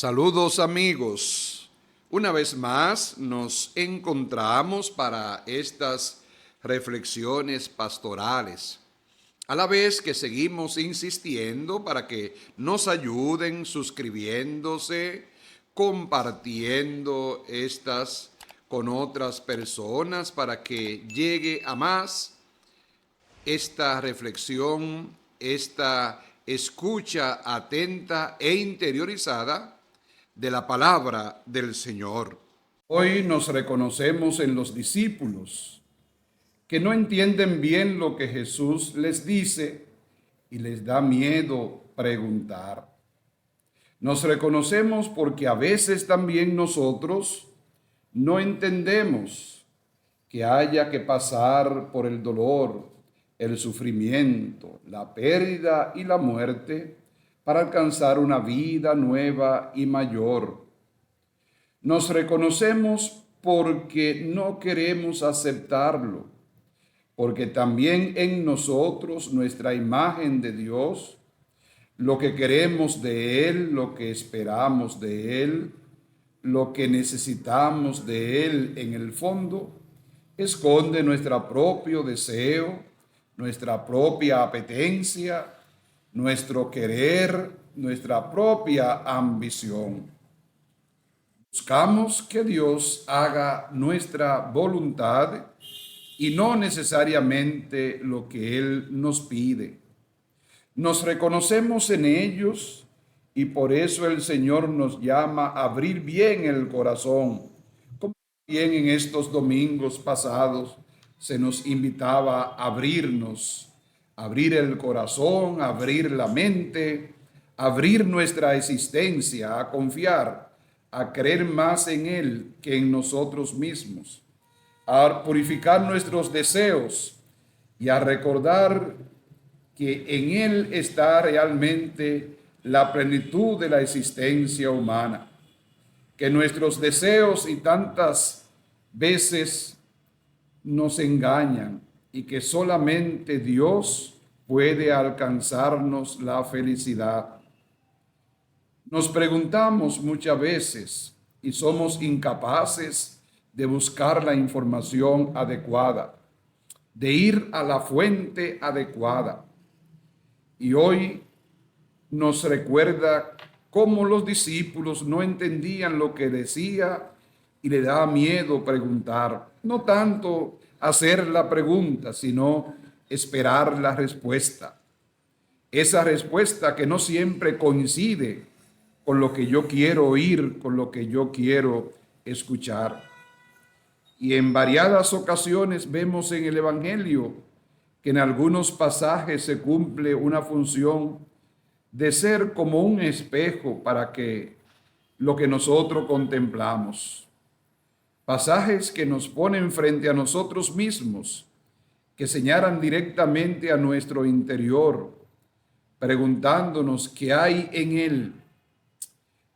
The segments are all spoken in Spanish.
Saludos amigos, una vez más nos encontramos para estas reflexiones pastorales, a la vez que seguimos insistiendo para que nos ayuden suscribiéndose, compartiendo estas con otras personas para que llegue a más esta reflexión, esta escucha atenta e interiorizada de la palabra del Señor. Hoy nos reconocemos en los discípulos que no entienden bien lo que Jesús les dice y les da miedo preguntar. Nos reconocemos porque a veces también nosotros no entendemos que haya que pasar por el dolor, el sufrimiento, la pérdida y la muerte para alcanzar una vida nueva y mayor. Nos reconocemos porque no queremos aceptarlo, porque también en nosotros nuestra imagen de Dios, lo que queremos de Él, lo que esperamos de Él, lo que necesitamos de Él en el fondo, esconde nuestro propio deseo, nuestra propia apetencia, nuestro querer, nuestra propia ambición. Buscamos que Dios haga nuestra voluntad y no necesariamente lo que Él nos pide. Nos reconocemos en ellos y por eso el Señor nos llama a abrir bien el corazón. Como bien en estos domingos pasados se nos invitaba a abrirnos, abrir el corazón, abrir la mente, abrir nuestra existencia, a confiar, a creer más en Él que en nosotros mismos, a purificar nuestros deseos y a recordar que en Él está realmente la plenitud de la existencia humana, que nuestros deseos y tantas veces nos engañan y que solamente Dios puede alcanzarnos la felicidad. Nos preguntamos muchas veces y somos incapaces de buscar la información adecuada, de ir a la fuente adecuada. Y hoy nos recuerda cómo los discípulos no entendían lo que decía y le daba miedo preguntar. No tanto hacer la pregunta, sino esperar la respuesta. Esa respuesta que no siempre coincide con lo que yo quiero oír, con lo que yo quiero escuchar. Y en variadas ocasiones vemos en el Evangelio que en algunos pasajes se cumple una función de ser como un espejo para que lo que nosotros contemplamos. Pasajes que nos ponen frente a nosotros mismos, que señalan directamente a nuestro interior, preguntándonos qué hay en él.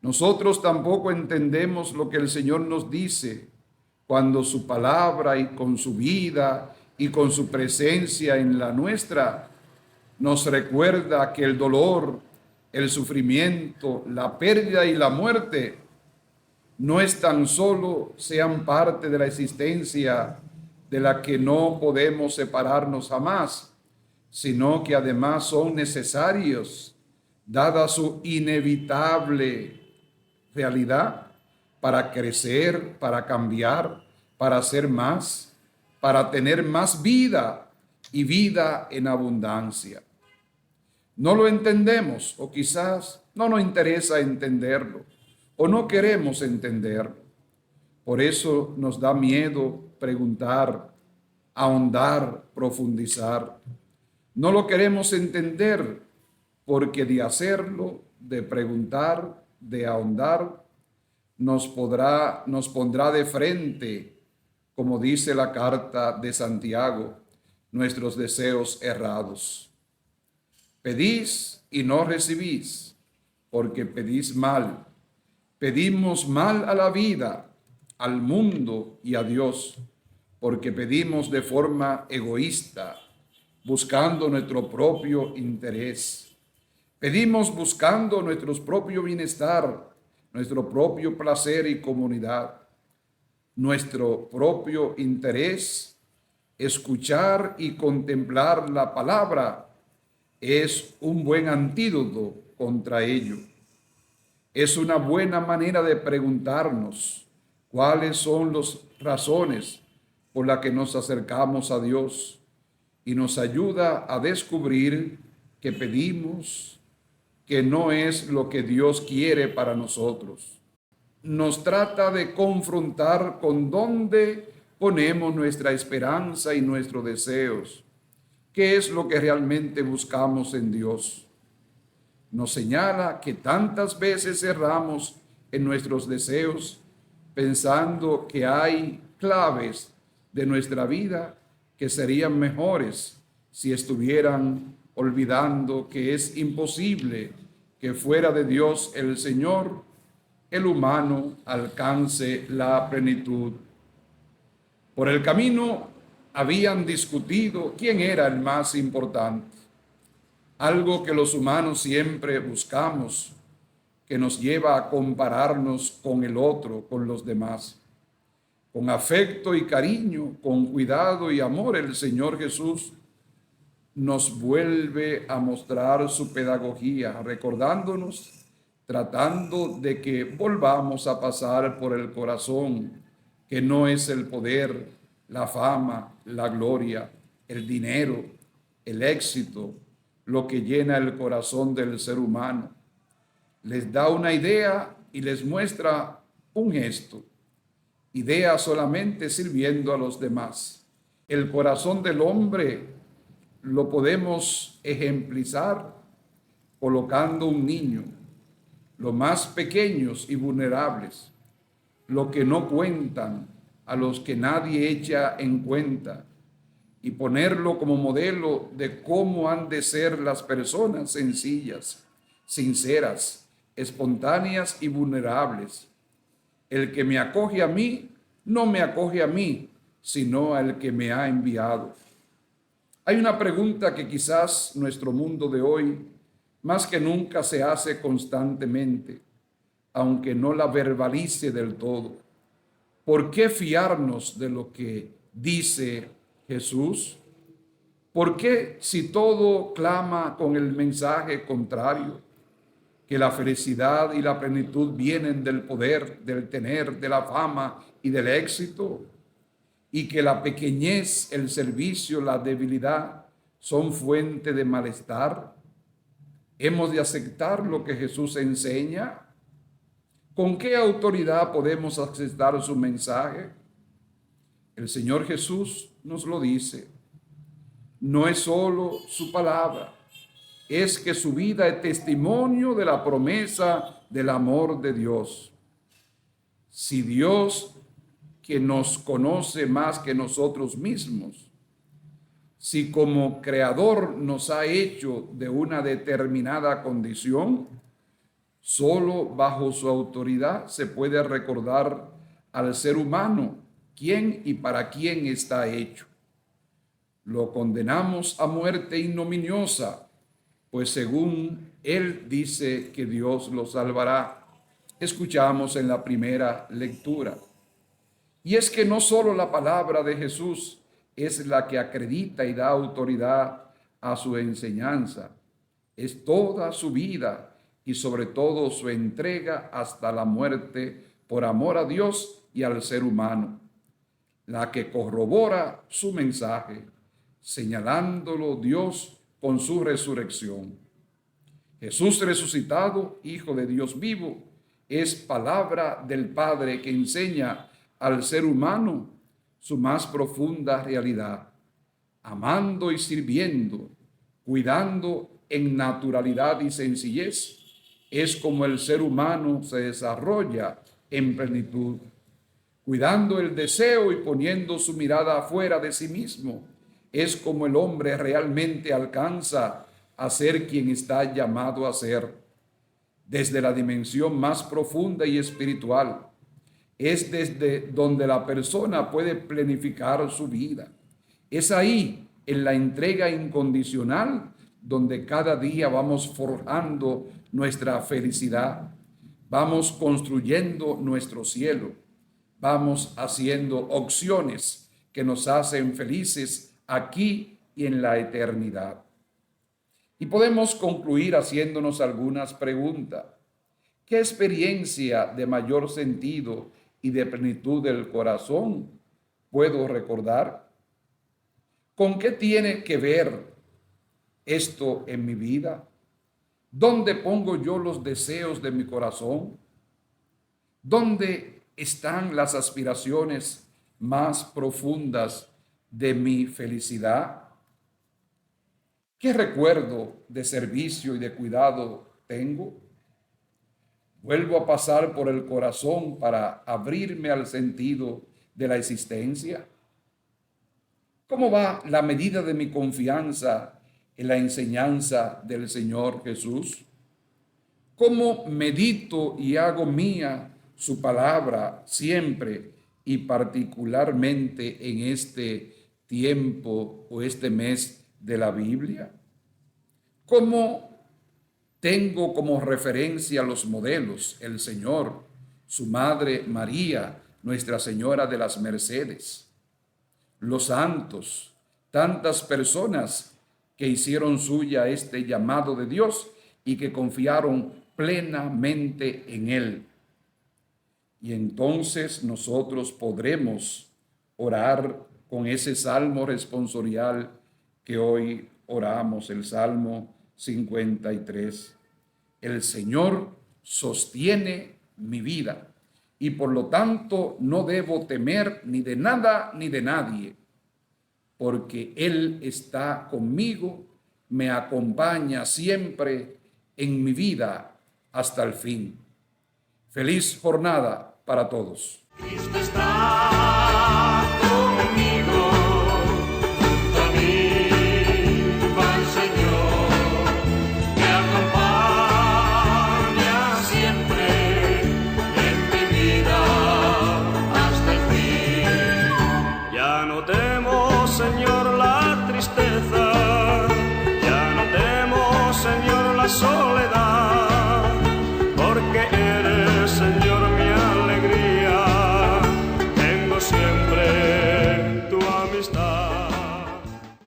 Nosotros tampoco entendemos lo que el Señor nos dice cuando su palabra y con su vida y con su presencia en la nuestra nos recuerda que el dolor, el sufrimiento, la pérdida y la muerte no es tan solo sean parte de la existencia de la que no podemos separarnos jamás, sino que además son necesarios, dada su inevitable realidad, para crecer, para cambiar, para ser más, para tener más vida y vida en abundancia. No lo entendemos o quizás no nos interesa entenderlo o no queremos entenderlo. Por eso nos da miedo preguntar, ahondar, profundizar. No lo queremos entender porque de hacerlo, de preguntar, de ahondar, nos pondrá de frente, como dice la carta de Santiago, nuestros deseos errados. Pedís y no recibís, porque pedís mal. Pedimos mal a la vida, al mundo y a Dios, porque pedimos de forma egoísta, buscando nuestro propio interés. Pedimos buscando nuestro propio bienestar, nuestro propio placer y comodidad, nuestro propio interés. Escuchar y contemplar la palabra es un buen antídoto contra ello. Es una buena manera de preguntarnos cuáles son las razones por las que nos acercamos a Dios y nos ayuda a descubrir que pedimos que no es lo que Dios quiere para nosotros. Nos trata de confrontar con dónde ponemos nuestra esperanza y nuestros deseos. ¿Qué es lo que realmente buscamos en Dios? Nos señala que tantas veces erramos en nuestros deseos pensando que hay claves de nuestra vida que serían mejores si estuvieran olvidando que es imposible que fuera de Dios el Señor, el humano alcance la plenitud. Por el camino habían discutido quién era el más importante, algo que los humanos siempre buscamos, que nos lleva a compararnos con el otro, con los demás. Con afecto y cariño, con cuidado y amor, el Señor Jesús nos vuelve a mostrar su pedagogía, recordándonos, tratando de que volvamos a pasar por el corazón, que no es el poder, la fama, la gloria, el dinero, el éxito, lo que llena el corazón del ser humano. Les da una idea y les muestra un gesto. Idea solamente sirviendo a los demás. El corazón del hombre lo podemos ejemplizar colocando un niño, los más pequeños y vulnerables, los que no cuentan, a los que nadie echa en cuenta, y ponerlo como modelo de cómo han de ser las personas sencillas, sinceras, espontáneas y vulnerables. El que me acoge a mí, no me acoge a mí, sino al que me ha enviado. Hay una pregunta que quizás nuestro mundo de hoy más que nunca se hace constantemente, aunque no la verbalice del todo. ¿Por qué fiarnos de lo que dice Jesús? ¿Por qué si todo clama con el mensaje contrario? Que la felicidad y la plenitud vienen del poder, del tener, de la fama y del éxito, y que la pequeñez, el servicio, la debilidad son fuente de malestar. ¿Hemos de aceptar lo que Jesús enseña? ¿Con qué autoridad podemos aceptar su mensaje? El Señor Jesús nos lo dice. No es solo su palabra, es que su vida es testimonio de la promesa del amor de Dios. Si Dios, que nos conoce más que nosotros mismos, si como creador nos ha hecho de una determinada condición, solo bajo su autoridad se puede recordar al ser humano quién y para quién está hecho. Lo condenamos a muerte ignominiosa, pues según él dice que Dios lo salvará. Escuchamos en la primera lectura. Y es que no solo la palabra de Jesús es la que acredita y da autoridad a su enseñanza, es toda su vida y sobre todo su entrega hasta la muerte por amor a Dios y al ser humano, la que corrobora su mensaje, señalándolo Dios con su resurrección. Jesús resucitado, Hijo de Dios vivo, es palabra del Padre que enseña al ser humano su más profunda realidad, amando y sirviendo, cuidando en naturalidad y sencillez. Es como el ser humano se desarrolla en plenitud, cuidando el deseo y poniendo su mirada afuera de sí mismo. Es como el hombre realmente alcanza a ser quien está llamado a ser. Desde la dimensión más profunda y espiritual, es desde donde la persona puede planificar su vida. Es ahí, en la entrega incondicional, donde cada día vamos forjando nuestra felicidad, Vamos construyendo nuestro cielo. Vamos haciendo opciones que nos hacen felices aquí y en la eternidad. Y podemos concluir haciéndonos algunas preguntas. ¿Qué experiencia de mayor sentido y de plenitud del corazón puedo recordar? ¿Con qué tiene que ver esto en mi vida? ¿Dónde pongo yo los deseos de mi corazón? ¿Dónde están las aspiraciones más profundas de mi felicidad? ¿Qué recuerdo de servicio y de cuidado tengo? ¿Vuelvo a pasar por el corazón para abrirme al sentido de la existencia? ¿Cómo va la medida de mi confianza en la enseñanza del Señor Jesús? ¿Cómo medito y hago mía su palabra siempre y particularmente en este tiempo o este mes de la Biblia? ¿Cómo tengo como referencia los modelos, el Señor, su Madre María, Nuestra Señora de las Mercedes, los santos, tantas personas que hicieron suya este llamado de Dios y que confiaron plenamente en Él? Y entonces nosotros podremos orar con ese salmo responsorial que hoy oramos, el Salmo 53. El Señor sostiene mi vida y por lo tanto no debo temer ni de nada ni de nadie, porque Él está conmigo, me acompaña siempre en mi vida hasta el fin. Feliz jornada para todos. Cristo está